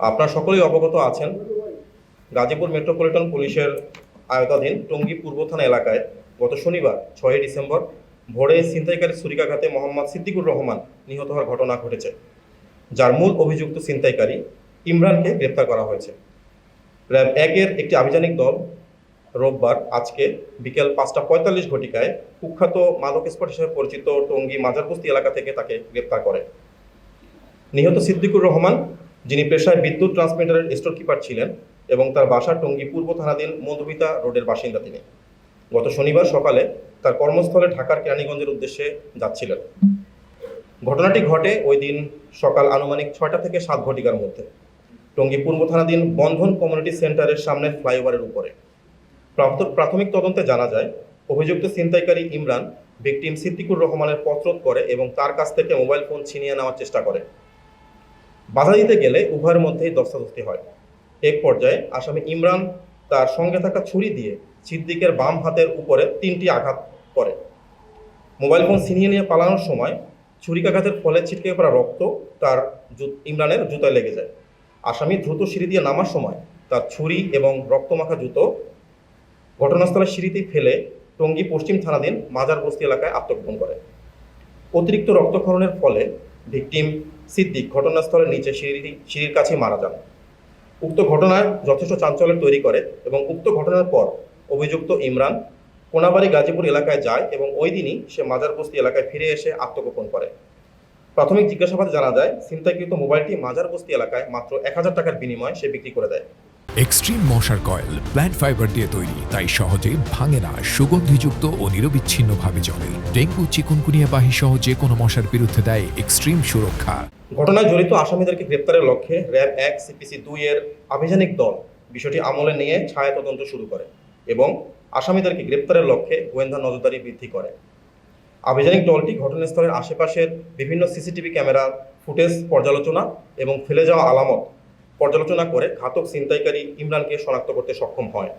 আপনারা সকলেই অবগত আছেন, গাজীপুর মেট্রোপলিটন পুলিশের আওতাধীন টঙ্গী পূর্ব থানা এলাকায় গত শনিবার 6 ডিসেম্বর ভোরে ছিনতাইকারী ছুরিকাঘাতে মোহাম্মদ সিদ্দিকুর রহমান নিহত হওয়ার ঘটনা ঘটেছে, যার মূল অভিযুক্ত ছিনতাইকারী ইমরানকে গ্রেপ্তার করা হয়েছে। র্যাব 1-এর একটি আভিযানিক দল রোববার আজকে বিকেল 5:45 ঘটিকায় কুখ্যাত মাদক স্পট হিসেবে পরিচিত টঙ্গী মাজারবস্তি এলাকা থেকে তাকে গ্রেপ্তার করে। নিহত সিদ্দিকুর রহমান, যিনি পেশায় বিদ্যুৎ ট্রান্সমিটারের স্টোর কিপার ছিলেন এবং তার বাসা টঙ্গী পূর্ব থানাধীন মধুমিতা রোডের বাসিন্দা, তিনি গত শনিবার সকালে তার কর্মস্থলে ঢাকার কেরানীগঞ্জের উদ্দেশ্যে যাচ্ছিলেন। ঘটনাটি ঘটে ওই দিন সকাল আনুমানিক 6টা থেকে 7 ঘটিকার মধ্যে টঙ্গী পূর্ব থানাধীন বন্ধন কমিউনিটি সেন্টারের সামনের ফ্লাইওভারের উপরে। প্রাথমিক তদন্তে জানা যায়, অভিযুক্ত ছিনতাইকারী ইমরান ভিকটিম সিদ্দিকুর রহমানের পথরোধ করে এবং তার কাছ থেকে মোবাইল ফোন ছিনিয়ে নেওয়ার চেষ্টা করে। বাধা দিতে গেলে উভয়ের মধ্যেই ধস্তাধস্তি হয়। এক পর্যায়ে আসামি ইমরান তার সঙ্গে থাকা ছুরি দিয়ে সিদ্দিকের বাম হাতের উপরে 3টি আঘাত করে। মোবাইল ফোন ছিনিয়ে নিয়ে পালানোর সময় ছুরিকাঘাতের ফলে ছিটকে পড়া রক্ত ইমরানের জুতায় লেগে যায়। আসামি দ্রুত সিঁড়ি দিয়ে নামার সময় তার ছুরি এবং রক্তমাখা জুতো ঘটনাস্থলের সিঁড়িতেই ফেলে টঙ্গী পশ্চিম থানাধীন মাজারবস্তি এলাকায় আত্মগোপন করে। অতিরিক্ত রক্তক্ষরণের ফলে ভিকটিম সিদ্দিক ঘটনাস্থলের নিচে সিঁড়ির কাছে মারা যান। উক্ত ঘটনায় যথেষ্ট চাঞ্চল্য তৈরি করে এবং উক্ত ঘটনার পর অভিযুক্ত ইমরান কোনাবাড়ি গাজীপুর এলাকায় যায় এবং ওই দিনই সে মাজারবস্তি এলাকায় ফিরে এসে আত্মগোপন করে। প্রাথমিক জিজ্ঞাসাবাদে জানা যায়, ছিনতাইকৃত মোবাইলটি মাজারবস্তি এলাকায় মাত্র 1000 টাকার বিনিময়ে সে বিক্রি করে দেয়। এক্সট্রিম মশার কয়েল প্ল্যান্ট ফাইবার দিয়ে তৈরি, তাই সহজে ভাঙে না, সুগন্ধিযুক্ত ও নিরবিচ্ছিন্নভাবে জ্বলে। ডেঙ্গু, চিকুনগুনিয়া বাহি সহ যে কোনো মশার বিরুদ্ধে দেয় এক্সট্রিম সুরক্ষা। ঘটনায় জড়িত আসামিদেরকে গ্রেপ্তারের লক্ষ্যে র্যাব 1 CPC 2-এর আভিযানিক দল বিষয়টি আমলে নিয়ে ছায়া তদন্ত শুরু করে এবং আসামিদেরকে গ্রেপ্তারের লক্ষ্যে গোয়েন্দা নজরদারি বৃদ্ধি করে। আভিযানিক দলটি ঘটনাস্থলের আশেপাশের বিভিন্ন সিসিটিভি ক্যামেরার ফুটেজ পর্যালোচনা এবং ফেলে যাওয়া আলামত পর্যালোচনা করে ঘাতক ছিনতাইকারী ইমরানকে শনাক্ত করতে সক্ষম হয়।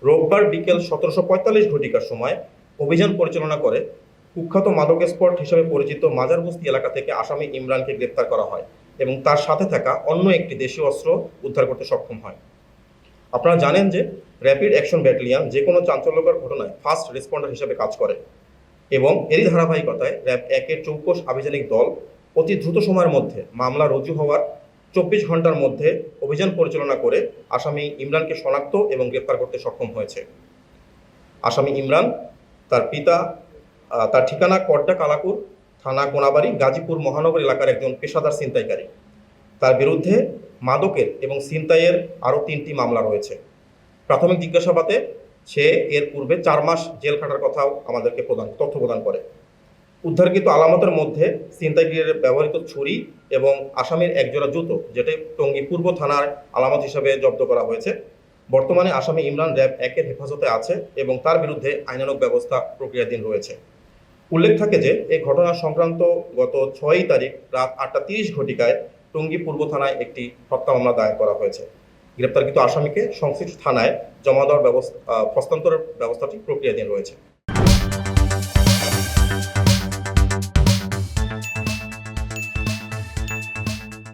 রোববার বিকেল 17:45 ঘটিকার সময় অভিযান পরিচালনা করে কুখ্যাত মাদক স্পট হিসেবে পরিচিত মাজারবস্তি এলাকা থেকে আসামি ইমরানকে গ্রেপ্তার করা হয় এবং তার সাথে থাকা অন্য একটি দেশীয় অস্ত্র উদ্ধার করতে সক্ষম হয়। আপনারা জানেন যে র্যাপিড অ্যাকশন ব্যাটালিয়ন যে কোনো চাঞ্চল্যকর ঘটনায় ফার্স্ট রেসপন্ডার হিসেবে কাজ করে এবং এরই ধারাবাহিকতায় র্যাব 1-এর চৌকস আভিযানিক দল অতি দ্রুত সময়ের মধ্যে মামলা রুজু হওয়ার 24 ঘন্টার মধ্যে অভিযান পরিচালনা করে আসামি ইমরানকে শনাক্ত এবং গ্রেপ্তার করতে সক্ষম হয়েছে। আসামি ইমরান তার পিতা, তার ঠিকানা কড্ডা কালাকুর থানা কোনাবাড়ি গাজীপুর মহানগর এলাকার একজন পেশাদার ছিনতাইকারী। তার বিরুদ্ধে মাদকের এবং ছিনতাইয়ের আরও 3টি মামলা রয়েছে। প্রাথমিক জিজ্ঞাসাবাদে সে এর পূর্বে 4 মাস জেল খাটার কথাও আমাদেরকে তথ্য প্রদান করে। উদ্ধারকৃত আলামতের মধ্যে ছিনতাইকারীর ব্যবহৃত ছুরি এবং আসামির একজোড়া জুতো, যেটি টঙ্গী পূর্ব থানার আলামত হিসাবে জব্দ করা হয়েছে। বর্তমানে আসামি ইমরান র্যাব 1-এর হেফাজতে আছে এবং তার বিরুদ্ধে আইনানুগ ব্যবস্থা প্রক্রিয়াধীন রয়েছে। উল্লেখ থাকে যে এই ঘটনা সংক্রান্ত গত 6 তারিখ রাত 8:30 ঘটিকায় টঙ্গী পূর্ব থানায় একটি হত্যা মামলা দায়ের করা হয়েছে। গ্রেপ্তারকৃত আসামিকে সংশ্লিষ্ট থানায় জমা দেওয়ার হস্তান্তরের ব্যবস্থাটি প্রক্রিয়াধীন রয়েছে।